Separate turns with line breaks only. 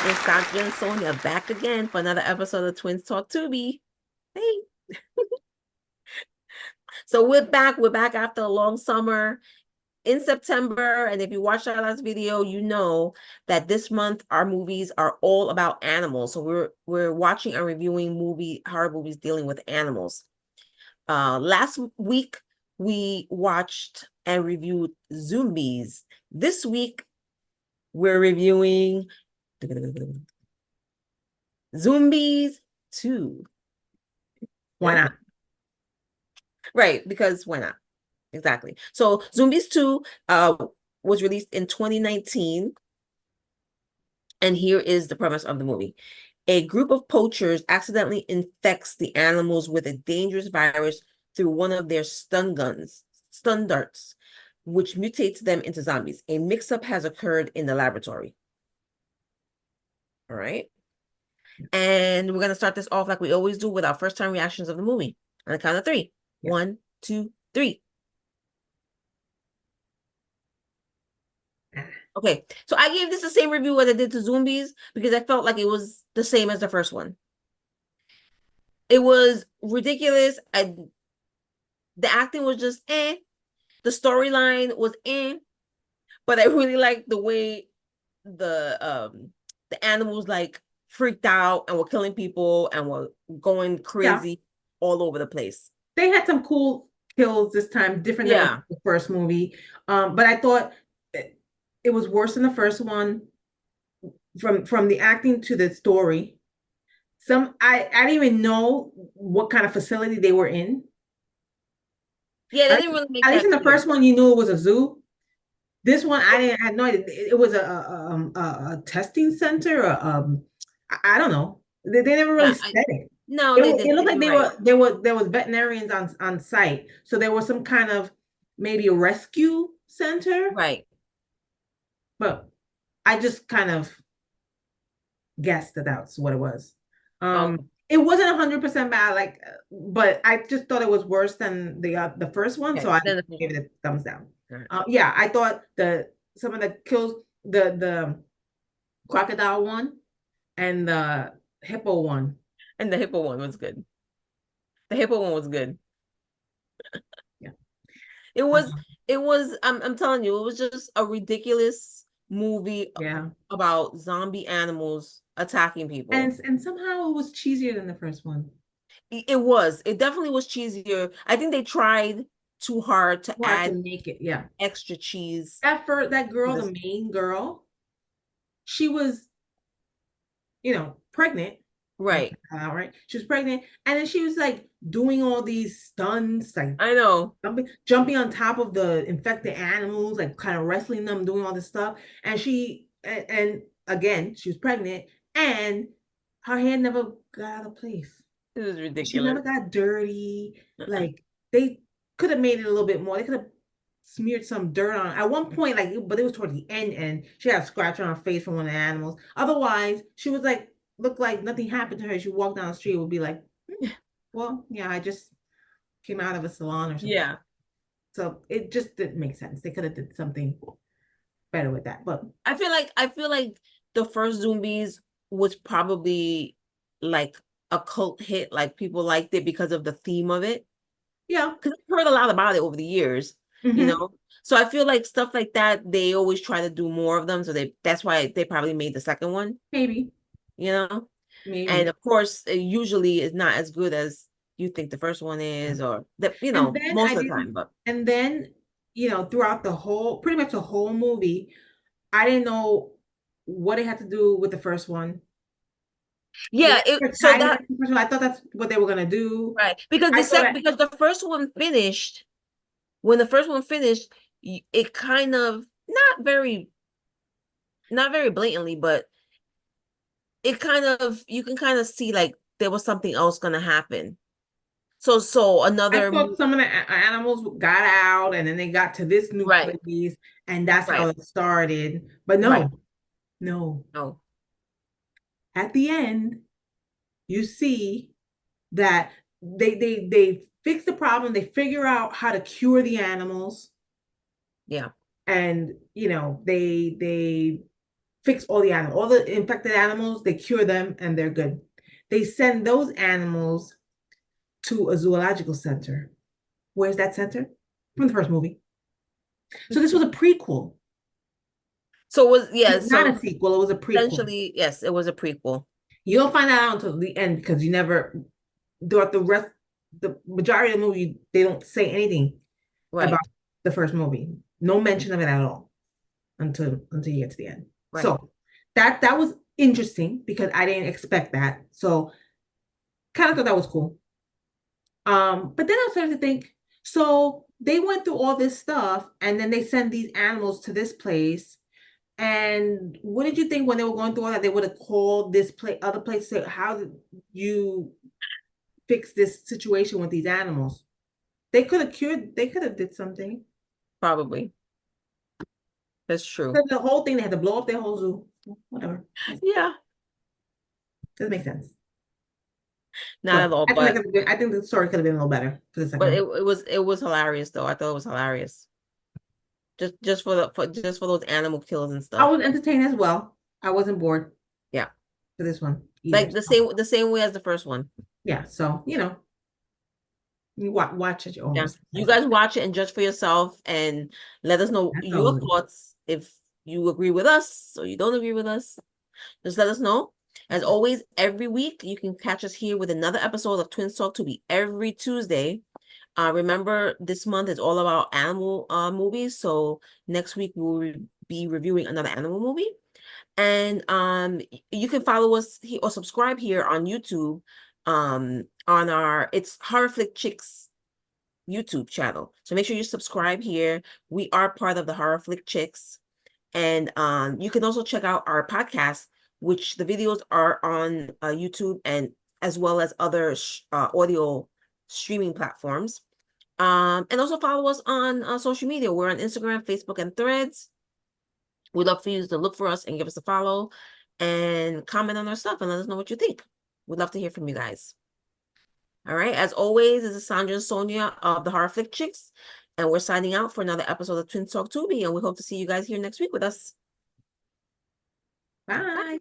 It's Sandra and Sonia back again for another episode of Twins Talk Tubi. Hey, so we're back. We're back after a long summer in September. And if you watched our last video, you know that this month our movies are all about animals. So we're watching and reviewing horror movies dealing with animals. Last week we watched and reviewed Zoombies. This week we're reviewing Zombies 2.
Why not?
Right, because why not? Exactly. So Zombies 2 was released in 2019, and here is the premise of the movie. A group of poachers accidentally infects the animals with a dangerous virus through one of their stun darts, which mutates them into zombies. A mix-up has occurred in the laboratory. All right. And we're gonna start this off like we always do with our first time reactions of the movie. On the count of three.
Yeah.
1, 2, 3. Okay, so I gave this the same review as I did to Zombies because I felt like it was the same as the first one. It was ridiculous. The acting was just eh. The storyline was eh. But I really liked the way the animals like freaked out and were killing people and were going
Yeah.
crazy all over the place.
They had some cool kills this time, different than
Yeah.
the first movie. But I thought it was worse than the first one from the acting to the story. I didn't even know what kind of facility they were in.
Yeah, they
At
didn't really make
at least
that
in the
clear.
first one, you knew it was a zoo. This one, I had no idea. It was a testing center. I don't know. They never really
Yeah,
said it.
no,
It,
they didn't.
it looked like
You're right.
there was veterinarians on site, so there was some kind of maybe a rescue center,
Right.
but I just kind of guessed that that's what it was.
Okay.
It wasn't 100% bad, like, but I just thought it was worse than the first one, so
Okay.
I
Then the first
gave
one.
it a thumbs down.
All right.
Yeah, I thought some of the kills, the crocodile one and the hippo one.
And the hippo one was good. The hippo one was good.
Yeah.
It was
Um,
I'm telling you, it was just a ridiculous movie
yeah.
about zombie animals attacking people.
And somehow it was cheesier than the first one.
It was. It definitely was cheesier. I think they tried too hard to
Hard to
add
make it. Yeah.
extra cheese
That
to
girl,
this.
the main girl, she was, pregnant.
Right.
Right. She was pregnant. And then she was like doing all these stunts, like
I know.
jumping on top of the infected animals, like kind of wrestling them, doing all this stuff. And again, she was pregnant and her hair never got out of place.
It was
She
ridiculous.
never got dirty. Like they could have made it a little bit more. They could have smeared some dirt on at one point, like, but it was toward the end, and she had a scratch on her face from one of the animals. Otherwise, she was like, looked like nothing happened to her. She walked down the street, would be like, well, yeah, I just came out of a salon or something.
Yeah.
So it just didn't make sense. They could have did something better with that. But
I feel like the first Zombies was probably like a cult hit. Like people liked it because of the theme of it.
yeah,
Because I've heard a lot about it over the years, you
hmm,
know. So I feel like stuff like that, they always try to do more of them. So that's why they probably made the second one,
maybe,
you know. And
maybe.
of course, it usually is not as good as you think the first one
Yeah.
is, or that,
And then
most
I
of the time.
didn't,
But
and then, throughout pretty much the whole movie, I didn't know what it had to do with the first one. They
yeah,
were
so
tied it
that
to the first one. I thought that's what they were gonna do.
right because
I thought
because the first one finished when the first one finished, it kind of not very blatantly, but it kind of you can kind of see like there was something else gonna happen. So
I
another
thought some of the animals got out, and then they got to this new
right,
place, and that's how
right,
it started. But
right.
no.
No.
At the end, you see that they fix the problem. They figure out how to cure the animals,
Yeah.
and they fix all the animals, all the infected animals, they cure them and they're good. They send those animals to a zoological center. Where's that center? From the first movie. So this was a prequel.
So it was, yeah,
It's not a
so
sequel, it was a prequel.
essentially, yes, it was a prequel.
You don't find that out until the end because you never, throughout the majority of the movie, they don't say anything about
Right,
the first movie. No mention of it at all until you get to the end.
right.
So that was interesting because I didn't expect that. So kind of thought that was cool. But then I started to think, so they went through all this stuff and then they send these animals to this place. And what did you think when they were going through all that? They would have called this place, other place, say, how did you fix this situation with these animals? They could have did something.
Probably. That's true.
But the whole thing, they had to blow up their whole zoo. Whatever.
Yeah,
Doesn't make sense.
not at
So
all,
I think the story could have been a little better for the second
but
one.
it was hilarious though. I thought it was hilarious. Just for just for those animal kills and
I
stuff.
was entertained as well. I wasn't bored
Yeah.
for this one either.
Like
So,
the same way as the first one.
yeah, so you watch at your own
Yeah.
risk.
You guys watch it and judge for yourself and let us know
That's
your
all.
thoughts if you agree with us or you don't agree with us. Just let us know. As always, every week you can catch us here with another episode of Twins Talk Tubi every Tuesday. Remember, this month is all about animal movies. So next week we'll be reviewing another animal movie. And you can follow us or subscribe here on YouTube on our it's Horror Flick Chicks YouTube channel. So make sure you subscribe here. We are part of the Horror Flick Chicks. And you can also check out our podcast, which the videos are on YouTube and as well as other audio streaming platforms. And also follow us on social media. We're on Instagram, Facebook, and Threads. We'd love for you to look for us and give us a follow and comment on our stuff and let us know what you think. We'd love to hear from you guys. All right. As always, this is Sandra and Sonia of the Horror Flick Chicks, and we're signing out for another episode of Twin Talk Tubi, and we hope to see you guys here next week with us.
Bye.
Bye.